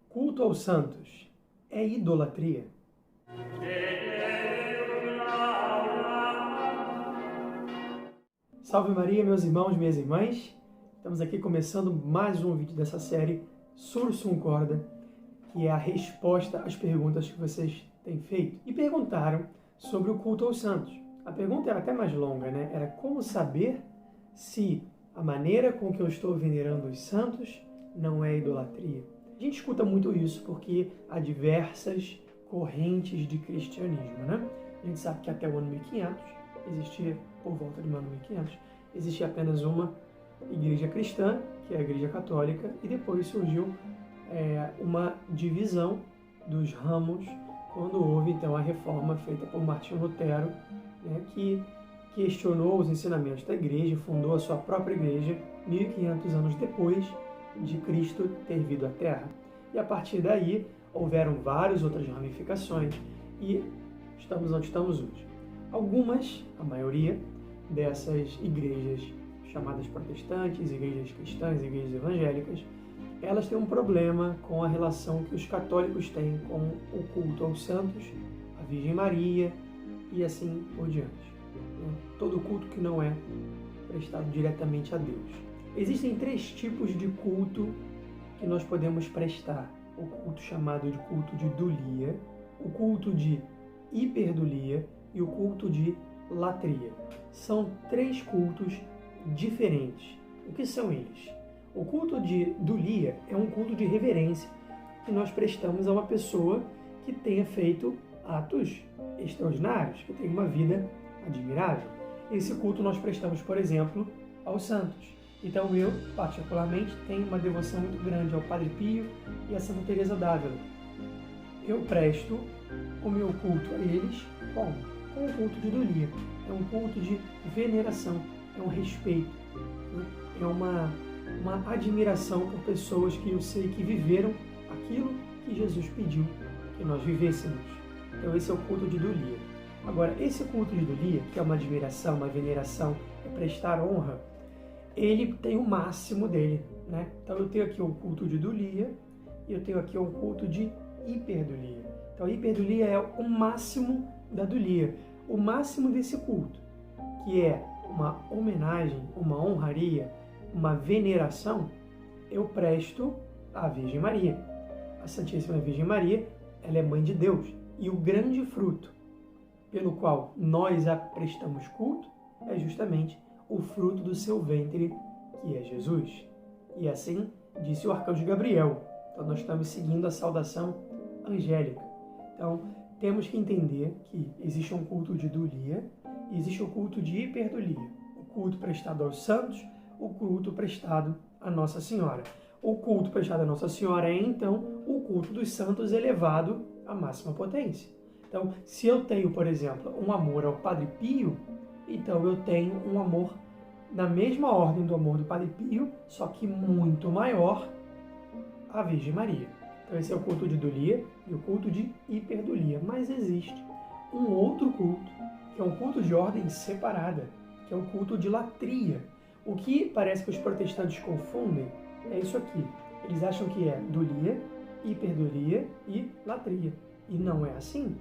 Culto aos santos é idolatria? Salve Maria, meus irmãos, minhas irmãs. Estamos aqui começando mais um vídeo dessa série Sursum Corda, que é a resposta às perguntas que vocês têm feito. E perguntaram sobre o culto aos santos. A pergunta era até mais longa, né? Era como saber se a maneira com que eu estou venerando os santos não é idolatria. A gente escuta muito isso porque há diversas correntes de cristianismo, né? A gente sabe que até o ano 1500, existia, por volta do ano 1500, existia apenas uma igreja cristã, que é a Igreja Católica, e depois surgiu uma divisão dos ramos, quando houve então a reforma feita por Martinho Lutero, né, que questionou os ensinamentos da igreja, fundou a sua própria igreja 1500 anos depois de Cristo ter vindo à Terra. E a partir daí houveram várias outras ramificações e estamos onde estamos hoje. Algumas, a maioria dessas igrejas chamadas protestantes, igrejas cristãs, igrejas evangélicas, elas têm um problema com a relação que os católicos têm com o culto aos santos, a Virgem Maria e assim por diante. Todo culto que não é prestado diretamente a Deus. Existem três tipos de culto que nós podemos prestar. O culto chamado de culto de dulia, o culto de hiperdulia e o culto de latria. São três cultos diferentes. O que são eles? O culto de dulia é um culto de reverência que nós prestamos a uma pessoa que tenha feito atos extraordinários, que tenha uma vida admirável. Esse culto nós prestamos, por exemplo, aos santos. Então eu, particularmente, tenho uma devoção muito grande ao Padre Pio e a Santa Teresa d'Ávila. Eu presto o meu culto a eles como? Com o culto de dulia. É um culto de veneração, é um respeito, né? É uma admiração por pessoas que eu sei que viveram aquilo que Jesus pediu que nós vivêssemos. Então esse é o culto de dulia. Agora, esse culto de dulia, que é uma admiração, uma veneração, é prestar honra, ele tem o máximo dele, né? Então eu tenho aqui um culto de dulia e eu tenho aqui um culto de hiperdulia. Então a hiperdulia é o máximo da dulia, o máximo desse culto, que é uma homenagem, uma honraria, uma veneração, eu presto à Virgem Maria. A Santíssima Virgem Maria, ela é mãe de Deus, e o grande fruto pelo qual nós a prestamos culto é justamente o fruto do seu ventre, que é Jesus. E assim disse o arcanjo Gabriel. Então nós estamos seguindo a saudação angélica. Então temos que entender que existe um culto de dulia e existe um culto de hiperdulia. O culto prestado aos santos, o culto prestado a Nossa Senhora. O culto prestado a Nossa Senhora é então o culto dos santos elevado à máxima potência. Então, se eu tenho, por exemplo, um amor ao Padre Pio, então eu tenho um amor na mesma ordem do amor do Padre Pio, só que muito maior à Virgem Maria. Então esse é o culto de dulia e o culto de hiperdulia. Mas existe um outro culto, que é um culto de ordem separada, que é o culto de latria. O que parece que os protestantes confundem é isso aqui. Eles acham que é dulia, hiperdulia e latria. E não é assim.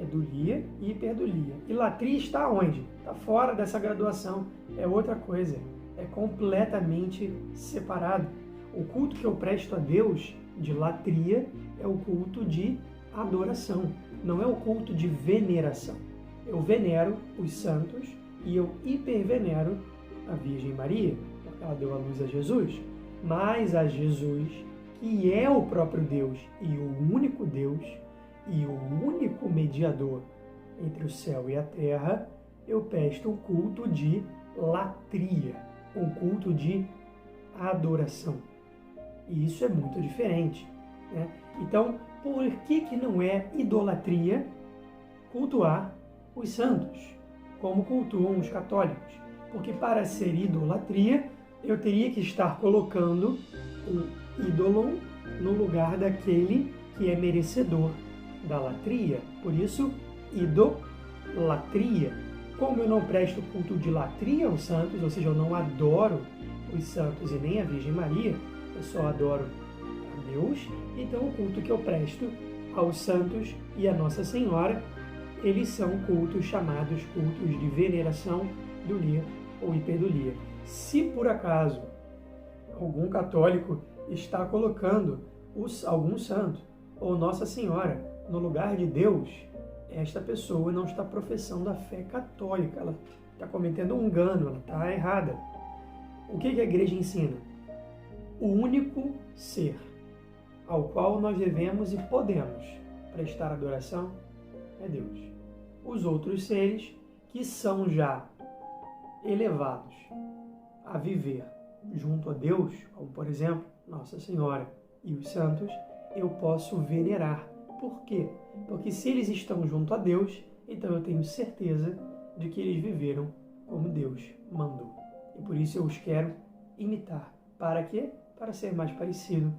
É dulia e hiperdulia. E latria está onde? Está fora dessa graduação. É outra coisa. É completamente separado. O culto que eu presto a Deus de latria é o culto de adoração. Não é o culto de veneração. Eu venero os santos e eu hipervenero a Virgem Maria, porque ela deu a luz a Jesus. Mas a Jesus, que é o próprio Deus e o único Deus, e o único mediador entre o céu e a terra, eu presto um culto de latria, um culto de adoração. E isso é muito diferente, né? Então, por que não é idolatria cultuar os santos, como cultuam os católicos? Porque para ser idolatria, eu teria que estar colocando um ídolo no lugar daquele que é merecedor da latria. Por isso, idolatria. Como eu não presto culto de latria aos santos, ou seja, eu não adoro os santos e nem a Virgem Maria, eu só adoro a Deus, então o culto que eu presto aos santos e a Nossa Senhora, eles são cultos chamados cultos de veneração, dulia ou hiperdulia. Se por acaso algum católico está colocando algum santo ou Nossa Senhora no lugar de Deus, esta pessoa não está professando a fé católica, ela está cometendo um engano, ela está errada. O que a igreja ensina? O único ser ao qual nós devemos e podemos prestar adoração é Deus. Os outros seres que são já elevados a viver junto a Deus, como por exemplo Nossa Senhora e os santos, eu posso venerar. Por quê? Porque se eles estão junto a Deus, então eu tenho certeza de que eles viveram como Deus mandou. E por isso eu os quero imitar. Para quê? Para ser mais parecido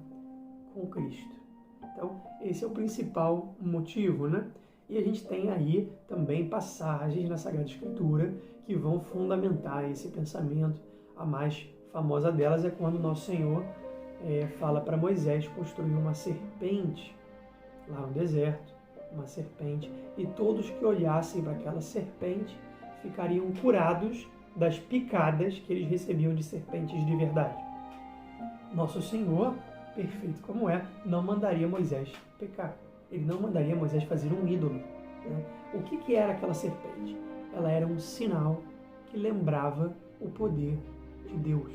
com Cristo. Então, esse é o principal motivo, né? E a gente tem aí também passagens na Sagrada Escritura que vão fundamentar esse pensamento. A mais famosa delas é quando nosso Senhor fala para Moisés construir uma serpente lá no deserto, uma serpente, e todos que olhassem para aquela serpente ficariam curados das picadas que eles recebiam de serpentes de verdade. Nosso Senhor, perfeito como é, não mandaria Moisés pecar. Ele não mandaria Moisés fazer um ídolo. Né? O que era aquela serpente? Ela era um sinal que lembrava o poder de Deus.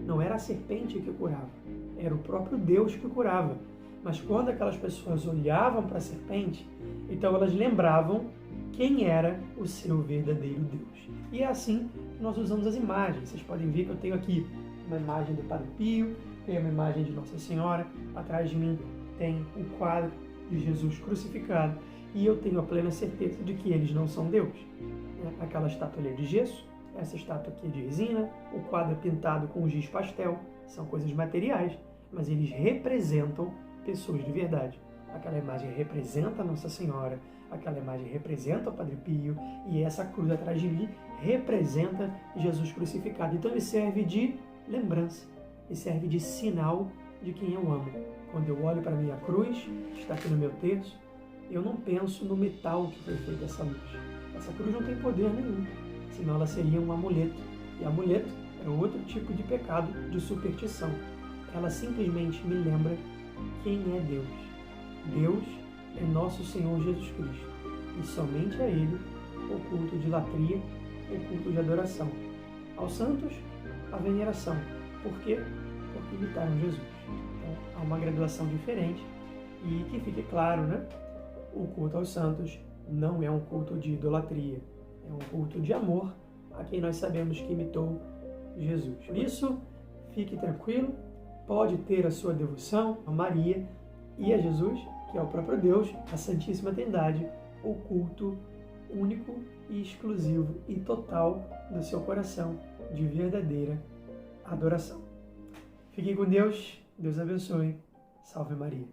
Não era a serpente que curava, era o próprio Deus que curava. Mas quando aquelas pessoas olhavam para a serpente, então elas lembravam quem era o seu verdadeiro Deus. E é assim que nós usamos as imagens. Vocês podem ver que eu tenho aqui uma imagem do Padre Pio, tenho uma imagem de Nossa Senhora, atrás de mim tem o quadro de Jesus crucificado, e eu tenho a plena certeza de que eles não são Deus. Aquela estátua ali é de gesso, essa estátua aqui é de resina, o quadro é pintado com giz pastel, são coisas materiais, mas eles representam pessoas de verdade. Aquela imagem representa Nossa Senhora, aquela imagem representa o Padre Pio, e essa cruz atrás de mim representa Jesus crucificado. Então ele serve de lembrança, ele serve de sinal de quem eu amo. Quando eu olho para a minha cruz, que está aqui no meu terço, eu não penso no metal que foi feita essa luz. Essa cruz não tem poder nenhum, senão ela seria um amuleto. E amuleto é outro tipo de pecado, de superstição. Ela simplesmente me lembra quem é Deus. Deus é nosso Senhor Jesus Cristo. E somente a Ele o culto de latria, o culto de adoração. Aos santos, a veneração. Por quê? Porque imitaram Jesus. Então, há uma graduação diferente. E que fique claro, né? O culto aos santos não é um culto de idolatria. É um culto de amor a quem nós sabemos que imitou Jesus. Por isso, fique tranquilo. Pode ter a sua devoção a Maria e a Jesus, que é o próprio Deus, a Santíssima Trindade, o culto único e exclusivo e total do seu coração de verdadeira adoração. Fiquem com Deus, Deus abençoe, salve Maria.